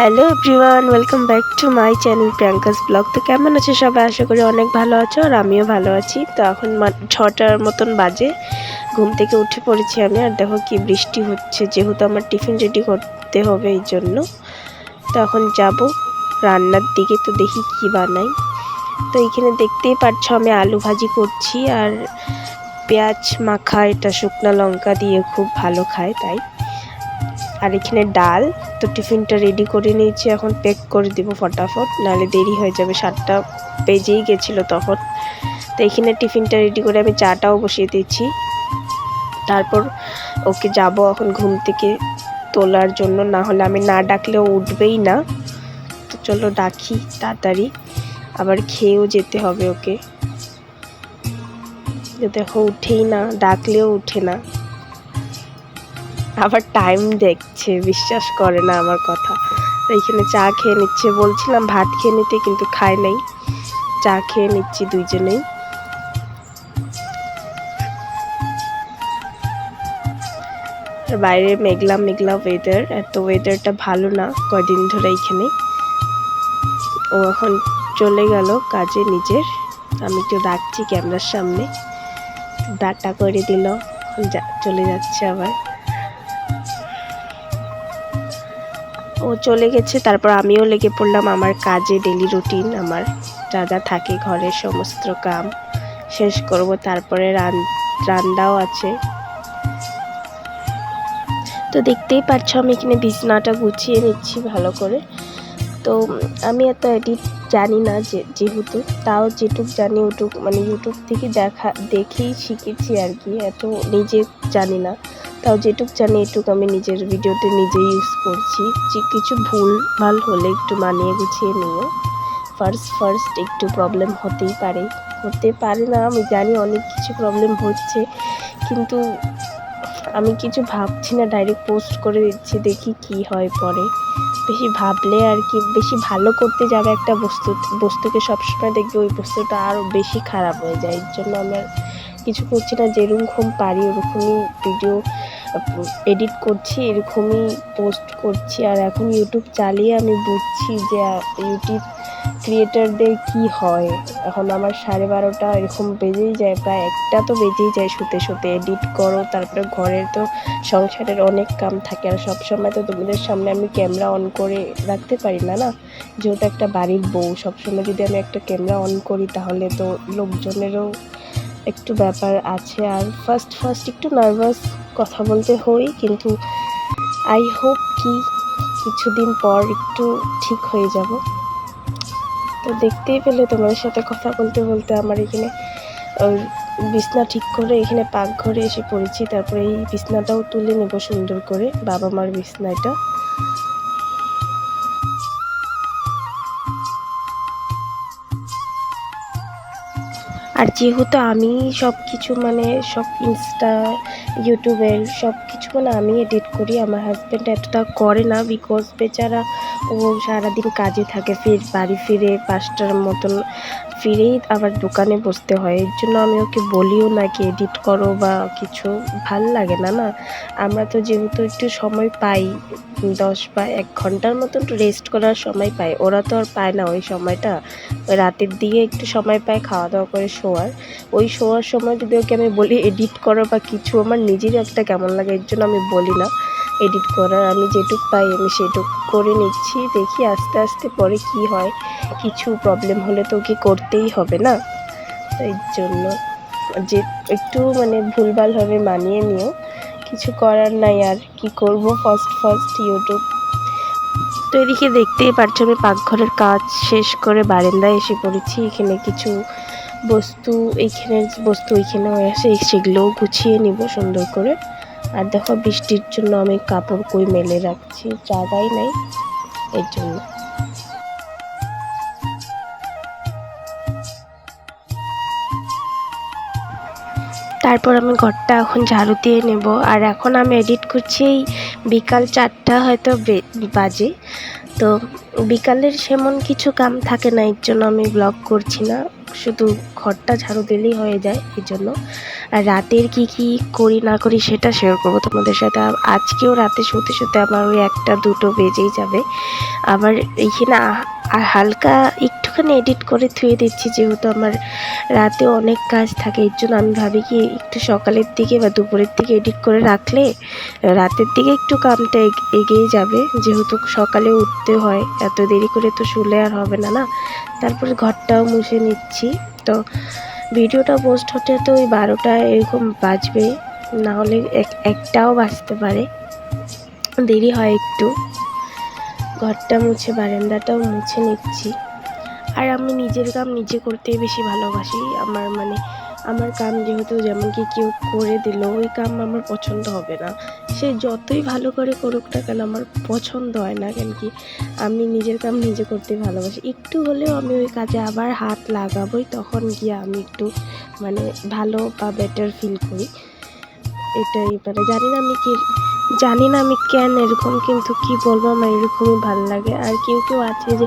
Hello everyone, welcome back to my channel Priyanka's blog. তো কেমন আছে সবাই? আশা করি অনেক ভালো আছো, আর আমিও ভালো আছি। তো এখন 6টার মতন বাজে, ঘুম থেকে উঠে পড়েছি আমি। আর দেখো কি বৃষ্টি হচ্ছে, যেহেতু আমার টিফিন রেডি করতে হবে এই জন্য। তো এখন যাব রান্নার দিকে, তো দেখি কি বানাই। তো এইখানে দেখতেই পাচ্ছ আমি আলু ভাজি করছি, আর পেঁয়াজ মাখা, এটা শুকনো লঙ্কা দিয়ে খুব ভালো খায় তাই। আর এখানে ডাল। তো টিফিনটা রেডি করে নিয়েছি, এখন প্যাক করে দিব ফটাফট, নাহলে দেরি হয়ে যাবে। 7টা বেজেই গেছিলো তখন। তো এখানে টিফিনটা রেডি করে আমি চাটাও বসিয়ে দিচ্ছি। তারপর ওকে যাব এখন ঘুম থেকে তোলার জন্য, না হলে আমি না ডাকলেও উঠবেই না। তো চলো ডাকি তাড়াতাড়ি, আবার খেয়েও যেতে হবে ওকে। দেখো উঠেই না, ডাকলেও উঠে না, আবার টাইম দেখছে, বিশ্বাস করে না আমার কথা। এইখানে চা খেয়ে নিচ্ছে, বলছিলাম ভাত খেয়ে নিতে কিন্তু খায় নাই, চা খেয়ে নিচ্ছি দুইজনেই। বাইরে মেঘলা মেঘলা ওয়েদার, এত ওয়েদারটা ভালো না কদিন ধরে এইখানে। ও এখন চলে গেল কাজে নিজের, আমি একটু ডাকছি ক্যামেরার সামনে, ডাটা করে দিল, চলে যাচ্ছে আবার। ও চলে গেছে, তারপর আমিও লেগে পড়লাম আমার কাজে। ডেলি রুটিন আমার যা যা থাকে ঘরের সমস্ত কাম শেষ করব, তারপরে রান্নাও আছে। তো দেখতেই পাচ্ছ আমি এখানে বিছানাটা গুছিয়ে নিচ্ছি ভালো করে। তো আমি এত এডিট জানি না, যেহেতু তাও যেটুক জানি ওটুক মানে ইউটিউব থেকে দেখেই শিখেছি আর কি, এত নিজে জানি না। তাও যেটুক জানি এটুক আমি নিজের ভিডিওতে নিজেই ইউজ করছি। যে কিছু ভুল ভাল হলে একটু মানিয়ে গুছিয়ে নিও। ফার্স্ট একটু প্রবলেম হতে পারে না, আমি জানি অনেক কিছু প্রবলেম হচ্ছে, কিন্তু আমি কিছু ভাবছি না, ডাইরেক্ট পোস্ট করে দিচ্ছি, দেখি কি হয় পরে। বেশি ভাবলে আর কি, বেশি ভালো করতে যাবে একটা বস্তুকে সবসময় দেখবে ওই বস্তুটা আরও বেশি খারাপ হয়ে যায়। এর জন্য আমি আর কিছু করছি না, যেরকম পারি ওরকমই ভিডিও এডিট করছি, এরকমই পোস্ট করছি। আর এখন ইউটিউব চালিয়ে আমি বুঝছি যে ইউটিউব ক্রিয়েটারদের কি হয়। এখন আমার 12:30 এরকম বেজেই যায়, প্রায় 1টা তো বেজেই যায় শুতে শুতে। এডিট করো, তারপরে ঘরের তো সংসারের অনেক কাম থাকে, আর সবসময় তো তোমাদের সামনে আমি ক্যামেরা অন করে রাখতে পারি না, যেহেতু একটা বাড়ির বউ। সবসময় যদি আমি একটা ক্যামেরা অন করি তাহলে তো লোকজনেরও একটু ব্যাপার আছে। আর ফার্স্ট একটু নার্ভাস, কথা বলতে হই, কিন্তু আই হোপ কি কিছুদিন পর একটু ঠিক হয়ে যাব। তো দেখতেই পেলে তোমাদের সাথে কথা বলতে বলতে আমার এখানে বিছনা ঠিক করে এখানে পাকঘরে এসে পড়েছি। তারপরে এই বিছনাটাও তুলে নেব সুন্দর করে, বাবা মার বিছনা এটা। আর যেহেতু আমি সব কিছু মানে সব ইনস্টা ইউটিউবের সব কিছু মানে আমি এডিট করি, আমার হাজব্যান্ড এতটা করে না, বিকজ বেচারা ও সারাদিন কাজে থাকে, বাড়ি ফিরে 5টার মতন ফিরেই আবার দোকানে বসতে হয়। এর জন্য আমি ওকে বলিও না কি এডিট করো বা কিছু, ভাল লাগে না। আমরা তো যেহেতু একটু সময় পাই, 10 বা 1 ঘন্টার মতন রেস্ট করার সময় পাই, ওরা তো আর পায় না ওই সময়টা। ওই রাতের দিকে একটু সময় পায় খাওয়া দাওয়া করে শোয়ার, ওই শোয়ার সময় যদি ওকে আমি বলি এডিট করো বা কিছু, আমার নিজেরই একটা কেমন লাগে। এর জন্য আমি বলি না এডিট করার, আমি যেটুক পাই আমি সেটুক করে নিচ্ছি। দেখি আস্তে আস্তে পরে কি হয়, কিছু প্রবলেম হলে তো ওকে করতেই হবে না। এর জন্য যে একটু মানে ভুলভাল হবে মানিয়ে নিও, কিছু করার নাই। আর কি করব, ফার্স্ট ইউটিউব। তো এদিকে দেখতেই পাচ্ছ আমি পাকঘরের কাজ শেষ করে বারান্দায় এসে পড়েছি। এখানে কিছু বস্তু ওইখানে হয়ে আসে, সেগুলোও গুছিয়ে নিব সুন্দর করে। আর দেখো বৃষ্টির জন্য আমি কাপড় কই মেলে রাখছি, জায়গাই নাই এর জন্য। তারপর আমি ঘরটা এখন ঝাড়ু দিয়ে নেব। আর এখন আমি এডিট করছি এই বিকাল 4টা হয়তো বাজে। তো বিকালের সেমন কিছু কাম থাকে না, এর জন্য আমি ব্লগ করছি না, শুধু ঘরটা ঝাড়ু দিলেই হয়ে যায় এই জন্য। আর রাতের কি করি না করি সেটা শেয়ার করবো তোমাদের সাথে। আজকেও রাতে শুতে শুতে আমার ওই 1টা-2টো বেজেই যাবে। আবার এইখানে হালকা একটুখানি এডিট করে থুয়ে দিচ্ছি, যেহেতু আমার রাতে অনেক কাজ থাকে। এর জন্য আমি ভাবি কি একটু সকালের দিকে বা দুপুরের দিকে এডিট করে রাখলে রাতের দিকে একটু কামটা এগিয়ে যাবে, যেহেতু সকালে উঠতে হয়, এত দেরি করে তো শুলে আর হবে না না। তারপরে ঘরটাও মুছে নিচ্ছি। তো ভিডিওটা পোস্ট হতে তো ওই 12টা এরকম বাজবে, না হলে 1টাও বাজতে পারে, দেরি হয় একটু। ঘরটা মুছে বারান্দাটাও মুছে নিচ্ছি। আর আমি নিজের কাম নিজে করতেই বেশি ভালোবাসি। আমার কাম যেহেতু যেমন কি কেউ করে দিল, ওই কাম আমার পছন্দ হবে না, সে যতই ভালো করে করুক না কেন আমার পছন্দ হয় না। কেন কি আমি নিজের কাম নিজে করতে ভালোবাসি। একটু হলেও আমি ওই কাজে আবার হাত লাগাবোই, তখন গিয়ে আমি একটু ভালো বা বেটার ফিল করি। এটাই জানি না আমি কেন এরকম, কিন্তু কি বলবো, আমার এরকমই ভালো লাগে। আর কেউ আছে যে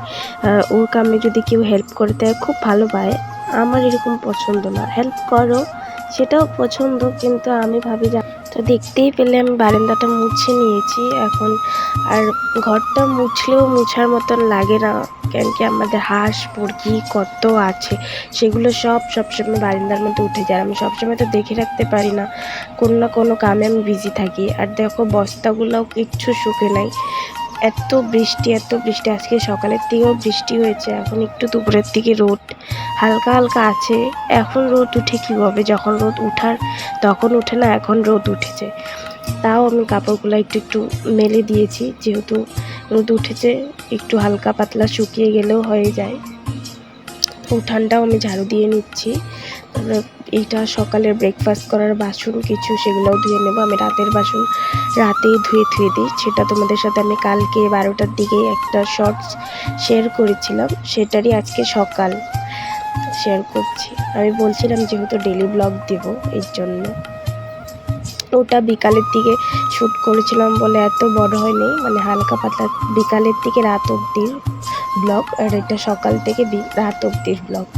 ওর কামে যদি কেউ হেল্প করে দেয় খুব ভালো পায়, আমার এরকম পছন্দ না। হেল্প করো সেটাও পছন্দ, কিন্তু আমি ভাবি যে তো দেখতেই পেলে আমি বারান্দাটা মুছে নিয়েছি এখন। আর ঘরটা মুছলেও মুছার মতন লাগে না, কেন কি আমাদের হাঁস মুরগি কত আছে, সেগুলো সবসময় বারান্দার মধ্যে উঠে যায়। আমি সবসময় তো দেখে রাখতে পারি না, কোনো না কোনো কামে আমি বিজি থাকি। আর দেখো বস্তাগুলোও কিচ্ছু শুকে নাই, এত বৃষ্টি আজকে সকালের দিকেও বৃষ্টি হয়েছে। এখন একটু দুপুরের দিকে রোদ হালকা হালকা আছে। এখন রোদ উঠে কী হবে, যখন রোদ উঠার তখন উঠে না, এখন রোদ উঠেছে। তাও আমি কাপড়গুলো একটু মেলে দিয়েছি, যেহেতু রোদ উঠেছে, একটু হালকা পাতলা শুকিয়ে গেলেও হয়ে যায়। উঠানটাও আমি ঝাড়ু দিয়ে নিচ্ছি। তারপরে এইটা সকালের ব্রেকফাস্ট করার বাসন কিছু, সেগুলোও ধুয়ে নেব। আমি রাতের বাসন রাতেই ধুয়ে দিই, সেটা তোমাদের সাথে আমি কালকে 12টার দিকে একটা শর্টস শেয়ার করেছিলাম, সেটারই আজকে সকাল শেয়ার করছি। আমি বলছিলাম যেহেতু ডেলি ব্লগ দেব, এর জন্য। ওটা বিকালের দিকে শ্যুট করেছিলাম বলে এত বড় হয়নি, হালকা পাতলা বিকালের দিকে রাত অবধির ব্লগ, আর এটা সকাল থেকে রাত অবধির ব্লগ।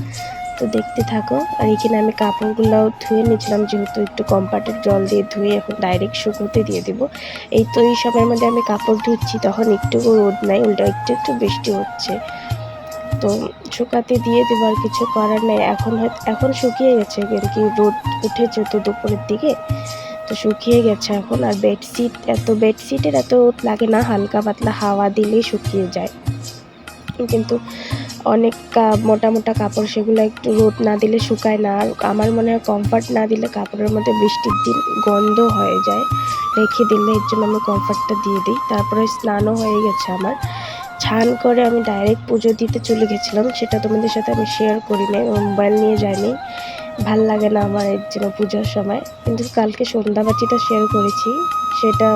তো দেখতে থাকো। আর এখানে আমি কাপড়গুলোও ধুয়ে নিয়েছিলাম, যেহেতু একটু কম্পার্টের জল দিয়ে ধুয়ে এখন ডাইরেক্ট শুকোতে দিয়ে দেবো। এই সময়ের মধ্যে আমি কাপড় ধুচ্ছি, তখন একটু রোদ নাই, উল্টো একটু বৃষ্টি হচ্ছে, তো শুকাতে দিয়ে দেবো, আর কিছু করার নেই। এখন শুকিয়ে গেছে, কি রোদ উঠেছে তো দুপুরের দিকে, তো শুকিয়ে গেছে এখন। আর বেডশিটের এত রোদ লাগে না, হালকা পাতলা হাওয়া দিলেই শুকিয়ে যায়। কিন্তু অনেক মোটা কাপড়, সেগুলো একটু রোদ না দিলে শুকায় না। আর আমার মনে হয় কমফর্ট না দিলে কাপড়ের মধ্যে বৃষ্টির দিন গন্ধ হয়ে যায় রেখে দিলে, এর জন্য আমি কমফর্টটা দিয়ে দিই। তারপরে স্নানও হয়ে গেছে আমার, স্নান করে আমি ডাইরেক্ট পুজো দিতে চলে গেছিলাম। সেটা তোমাদের সাথে আমি শেয়ার করি নাই, মোবাইল নিয়ে যাইনি, ভাল লাগে না আমার এর জন্য পুজোর সময়। কিন্তু কালকে সন্ধ্যাবাতিটা শেয়ার করেছি, সেটা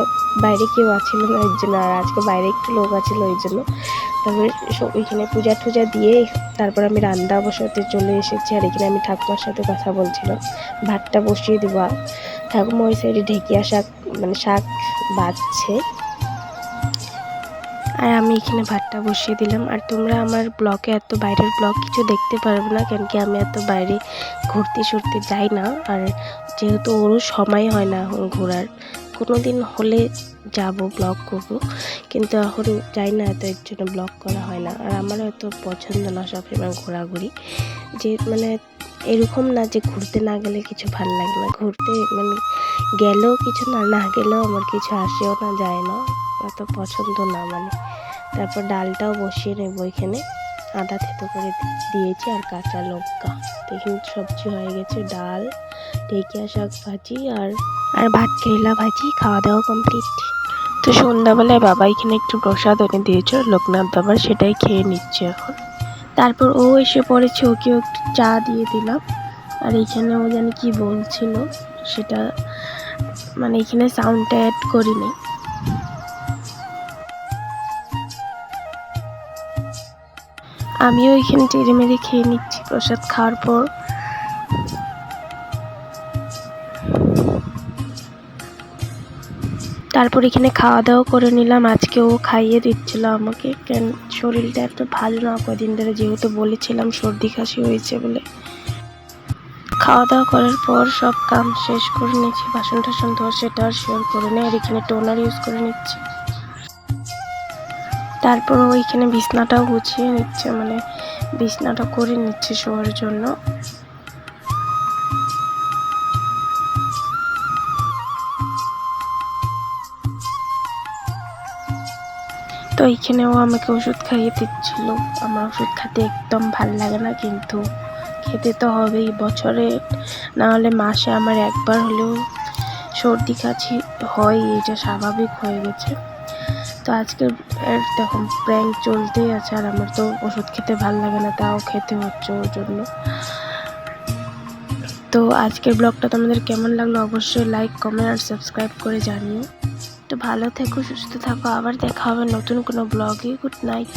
বাইরে কেউ আছিল না এর জন্য, আর আজকে বাইরে একটু লোক আছিল ওই জন্য। তারপরে ওইখানে পূজা টুজা দিয়ে তারপর আমি রান্না বসাতে চলে এসেছি। আর এখানে আমি ঠাকুমার সাথে কথা বলছিলাম, ভাতটা বসিয়ে দেবো। ঠাকুমা ওই সাইডে ঢেকিয়া শাক শাক বাজছে, আর আমি এখানে ভাতটা বসিয়ে দিলাম। আর তোমরা আমার ব্লগে এত বাইরের ব্লগ কিছু দেখতে পারবে না, কেন কি আমি এত বাইরে ঘুরতে যাই না। আর যেহেতু ওরও সময় হয় না এখন ঘোরার, কোনো দিন হলে যাব ব্লগ করব, কিন্তু এখন যাই না, এত এর জন্য ব্লগ করা হয় না। আর আমারও এত পছন্দ না সবসময় ঘোরাঘুরি, যে এরকম না যে ঘুরতে না গেলে কিছু ভালো লাগে না। ঘুরতে গেলেও কিছু না গেলেও আমার কিছু আসেও না যায় না, অত পছন্দ না তারপর ডালটাও বসিয়ে নেব, এখানে আদা থেতো করে দিয়েছি আর কাঁচা লঙ্কা। তো এখানে সবজি হয়ে গেছে, ডাল, ঢেকিয়া শাক ভাজি আর ভাত কেরেলা ভাজি। খাওয়া দাওয়া কমপ্লিট। তো সন্ধ্যাবেলায় বাবা এখানে একটু প্রসাদ এনে দিয়েছে লোকনাথ বাবার, সেটাই খেয়ে নিচ্ছে এখন। তারপর ও এসে পড়েছে, ওকেও একটু চা দিয়ে দিলাম। আর এইখানে ও জানি কি বলছিল, সেটা এখানে সাউন্ডটা অ্যাড করিনি। আমিও এখানে টেরে মেরে খেয়ে নিচ্ছি প্রসাদ খাওয়ার পর। তারপর এখানে খাওয়া দাওয়া করে নিলাম। আজকে ও খাইয়ে দিচ্ছিল আমাকে, কেন শরীরটা এত ভালো না কদিন ধরে, যেহেতু বলেছিলাম সর্দি কাশি হয়েছে বলে। খাওয়া দাওয়া করার পর সব কাম শেষ করে নিচ্ছি, বাসন টাসন ধোয়া সেটা আর শেয়ার করে নেই। আর এখানে টোনার ইউজ করে নিচ্ছি। তারপর ওইখানে বিছনাটাও গুছিয়ে নিচ্ছে, মানে বিছনাটা করে নিচ্ছে শোয়ার জন্য। তো এইখানেও আমাকে ওষুধ খাইয়ে দিচ্ছিল। আমার ওষুধ খেতে একদম ভাল লাগে না, কিন্তু খেতে তো হবেই। বছরে না হলে মাসে আমার একবার হলেও সর্দি কাশি হয়, এটা স্বাভাবিক হয়ে গেছে। তো আজকে দেখুন প্র্যাঙ্ক চলতেই আছে, আর আমার তো ওষুধ খেতে ভাল লাগে না, তাও খেতে হচ্ছে ওর জন্য। তো আজকের ব্লগটা তোমাদের কেমন লাগলো অবশ্যই লাইক, কমেন্ট আর সাবস্ক্রাইব করে জানিও। তো ভালো থেকো, সুস্থ থাকো, আবার দেখা হবে নতুন কোনো ব্লগে। Good night.